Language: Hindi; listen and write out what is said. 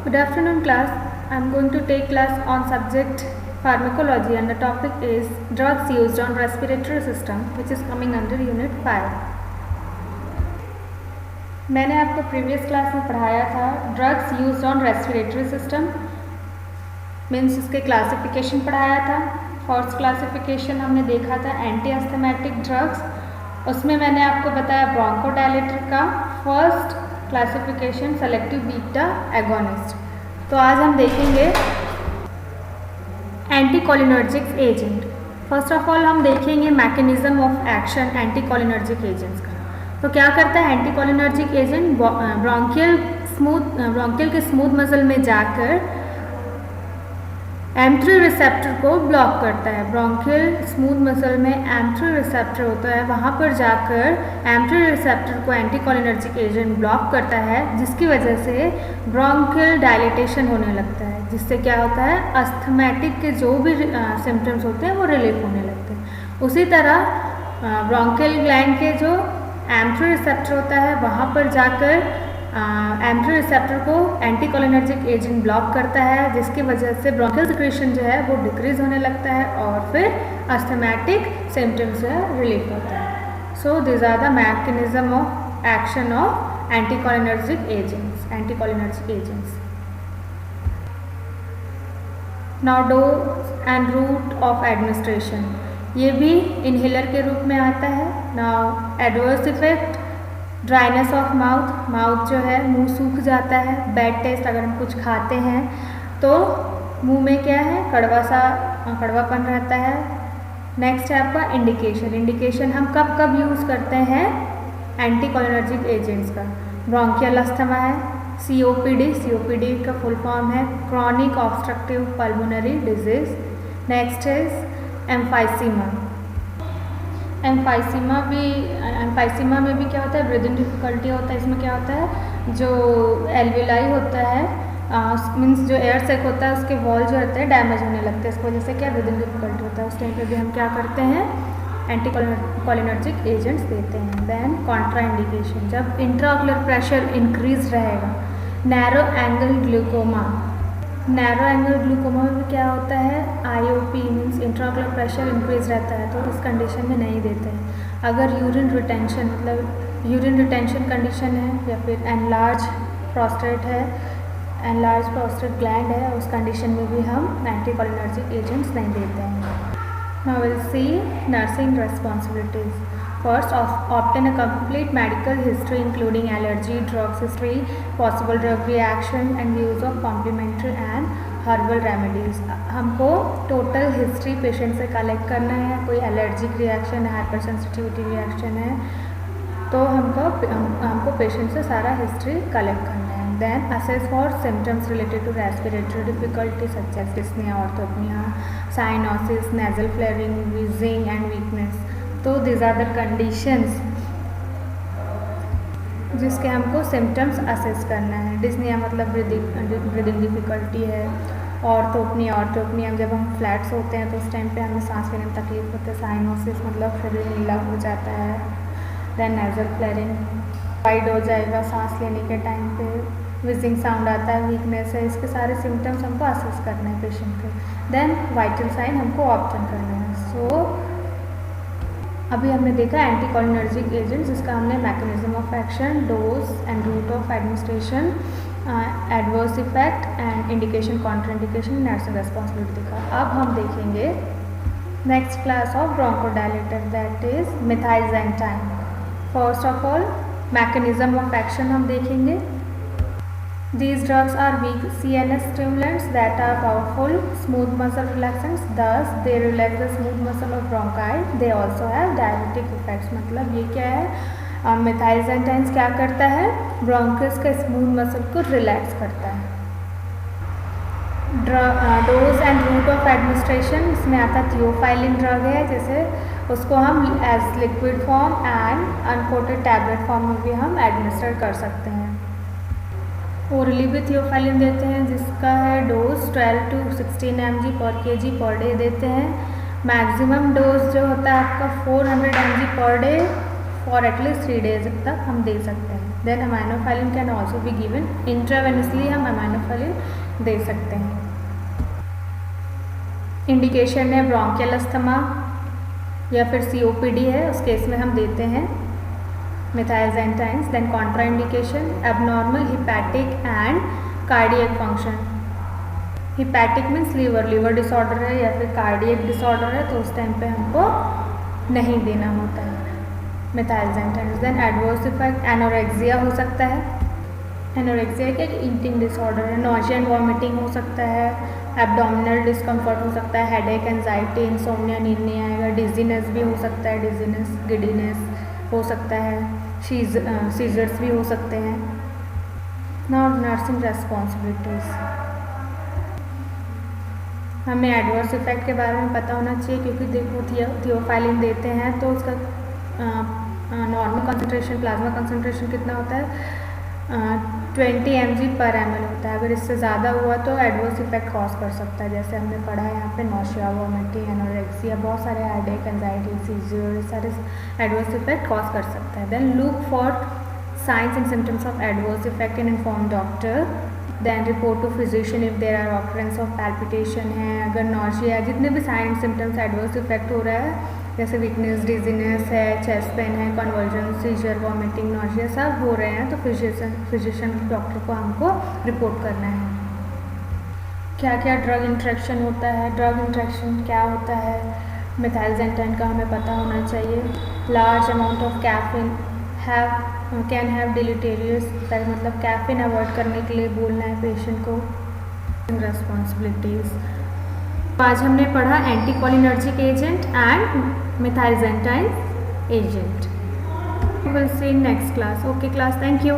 Good afternoon class. I am going to take class on subject pharmacology and the topic is drugs used on respiratory system which is coming under unit 5. मैंने आपको प्रीवियस क्लास में पढ़ाया था drugs used on respiratory system means इसके क्लासिफिकेशन पढ़ाया था। फर्स्ट क्लासिफिकेशन हमने देखा था एंटी अस्थमेटिक ड्रग्स, उसमें मैंने आपको बताया ब्रोंकोडायलेटर का first classification selective beta agonist. तो आज हम देखेंगे anticholinergic agent. First of all हम देखेंगे mechanism of action anticholinergic agents का। तो क्या करता है एंटीकोलिनर्जिक एजेंट? ब्रोंकियल के स्मूथ मसल में जाकर M3 रिसेप्टर को ब्लॉक करता है। ब्रोंकियल स्मूथ मसल में M3 रिसेप्टर होता है, वहाँ पर जाकर M3 रिसेप्टर को एंटीकोलिनर्जिक एजेंट ब्लॉक करता है, जिसकी वजह से ब्रोंकियल डायलिटेशन होने लगता है, जिससे क्या होता है अस्थमैटिक के जो भी सिम्टम्स होते हैं वो रिलीफ होने लगते हैं। उसी तरह ब्रोंकियल ग्लैंड के जो M3 रिसेप्टर होता है वहाँ पर जाकर M3 रिसेप्टर को एंटीकोलिनर्जिक एजेंट ब्लॉक करता है, जिसकी वजह से ब्रोंकियल सिक्रेशन जो है वो डिक्रीज होने लगता है और फिर अस्थमैटिक सिम्टम्स जो है रिलीफ होता है। So this are the mechanism of action of anticholinergic agents. Now dose and route of administration, ये भी इनहेलर के रूप में आता है। Now adverse effect, dryness of mouth जो है मुंह सूख जाता है। बैड टेस्ट, अगर हम कुछ खाते हैं तो मुंह में क्या है कड़वापन रहता है। नेक्स्ट है आपका इंडिकेशन हम कब कब यूज़ करते हैं एंटीकोलिनर्जिक एजेंट्स का? ब्रोंकियल अस्थमा है, COPD का फुल फॉर्म है chronic obstructive pulmonary disease. Next is emphysema में भी क्या होता है ब्रीदिंग डिफिकल्टी होता है। इसमें क्या होता है जो एल्विलाई होता है मीन्स जो एयर सेक होता है उसके वॉल जो होते हैं डैमेज होने लगते हैं, इसकी वजह से क्या ब्रीदिंग डिफिकल्टी होता है। उस टाइम पे भी हम क्या करते हैं एंटीकोलिनर्जिक एजेंट्स देते हैं। देन कॉन्ट्राइंडिकेशन, जब इंट्राऑक्यूलर प्रेशर इंक्रीज रहेगा। नैरो एंगल ग्लूकोमा में क्या होता है IOP means intraocular pressure increase रहता है, तो इस कंडीशन में नहीं देते हैं। अगर यूरिन रिटेंशन कंडीशन है या फिर एनलार्ज प्रोस्टेट ग्लैंड है, उस कंडीशन में भी हम एंटीकोलिनर्जिक एजेंट्स नहीं देते हैं। Now will see nursing responsibilities. First, obtain a complete medical history including allergy, drugs history, possible drug reaction and use of complementary and herbal remedies। हमको टोटल हिस्ट्री पेशेंट से कलेक्ट करना है। कोई एलर्जिक रिएक्शन है, हाइपर सेंसिटिविटी रिएक्शन है, तो हमको पेशेंट से सारा हिस्ट्री कलेक्ट करना है। Then assess for symptoms related to respiratory difficulty such as dyspnea, orthopnea, cyanosis, nasal flaring, wheezing and weakness. तो दिस आर द कंडीशंस जिसके हमको सिम्टम्स असेस करना है। डिस्निया मतलब ब्रीदिंग डिफिकल्टी है। ऑर्थोपनिया जब हम फ्लैट्स होते हैं तो उस टाइम पे हमें सांस लेने में तकलीफ होती है। साइनोसिस मतलब शरीर नीला हो जाता है। देन नेजल फ्लेयरिंग वाइड हो जाएगा सांस लेने के टाइम पे। विजिंग साउंड आता है, वीकनेस है, इसके सारे सिम्टम्स हमको असेस करना है पेशेंट के। देन वाइटल साइन हमको ऑप्शन करना है। सो अभी हमने देखा एंटीकोलिनर्जिक एजेंट्स, जिसका हमने mechanism of action, dose and route of administration, adverse effect and indication, contraindication, nursing responsibility देखा। अब हम देखेंगे next class of bronchodilator, that is methylxanthine. First of all mechanism of action हम देखेंगे। These drugs are weak CNS stimulants that are powerful smooth muscle relaxants, thus they relax the smooth muscle of bronchi. They also have diuretic effects। मतलब ये क्या है मिथाइलजेंटाइन्स क्या करता है ब्रोंकस के स्मूथ मसल को रिलैक्स करता है। Dose and route of administration, इसमें आता है थियोफाइलिन ड्रग है, जैसे उसको हम as liquid form and uncoated tablet form में भी हम एडमिनिस्टर कर सकते हैं। ओरली भी थियोफाइलिन देते हैं, जिसका है डोज 12 to 16 mg पर kg पर डे देते हैं। मैक्सिमम डोज जो होता है आपका 400 mg per day for at least 3 days तक हम दे सकते हैं। Then aminophylline can also be given intravenously, हम अमाइनोफिलिन दे सकते हैं। इंडिकेशन है ब्रोंकियल अस्थमा या फिर COPD है, उस केस में हम देते हैं methylxanthines. Then contra indication abnormal hepatic and cardiac function. Hepatic means liver disorder है या फिर कार्डियक डिसऑर्डर है, तो उस टाइम पे हमको नहीं देना होता है मिथाइलजेंटाइन्स। देन एडवर्स इफेक्ट एनोरेक्सिया हो सकता है। एनोरेक्सिया क्या ईटिंग डिसऑर्डर है। नॉजिया एंड वॉमिटिंग हो सकता है, एब्डोमिनल डिस्कम्फर्ट हो सकता है, हेडेक, एंजाइटी, इंसोम्निया, नींद नहीं आएगा, डिजीनेस भी हो सकता है, डिजीनेस, गिडीनेस हो सकता है, सीजर्स भी हो सकते हैं। नाउ नर्सिंग रेस्पॉन्सिबिलिटीज, हमें एडवर्स इफेक्ट के बारे में पता होना चाहिए, क्योंकि देखो थियोफाइलिन देते हैं तो उसका नॉर्मल कंसंट्रेशन, प्लाज्मा कंसंट्रेशन कितना होता है 20 mg/ml होता है। अगर इससे ज़्यादा हुआ तो एडवर्स इफेक्ट कॉज कर सकता है, जैसे हमने पढ़ा है यहाँ पे नॉशिया, वॉमिटिंग, एनोरेक्सिया, बहुत सारे हेडेक, एंजाइटी, सीजर, सारे एडवर्स इफेक्ट कॉज कर सकता है। Then look for signs and symptoms of adverse effect and inform doctor. Then report to physician if there are occurrence of palpitation है, अगर नॉशिया, जितने भी साइन सिम्टम्स एडवर्स इफेक्ट हो रहा है, जैसे वीकनेस, डिजीनेस है, चेस्ट पेन है, कन्वर्जन, सीजर, वॉमिटिंग, नॉशिया सब हो रहे हैं, तो फिजिशियन डॉक्टर को हमको रिपोर्ट करना है। क्या क्या ड्रग इंट्रैक्शन होता है, ड्रग इंट्रैक्शन क्या होता है, मिथाइलजेंटाइन का हमें पता होना चाहिए। Large amount of caffeine can have deleterious, मतलब कैफीन अवॉइड करने के लिए बोलना है पेशेंट को। रेस्पॉन्सिबिलिटीज, आज हमने पढ़ा anticholinergic agent and methylxanthine agent. We will see in next class. Okay class, thank you.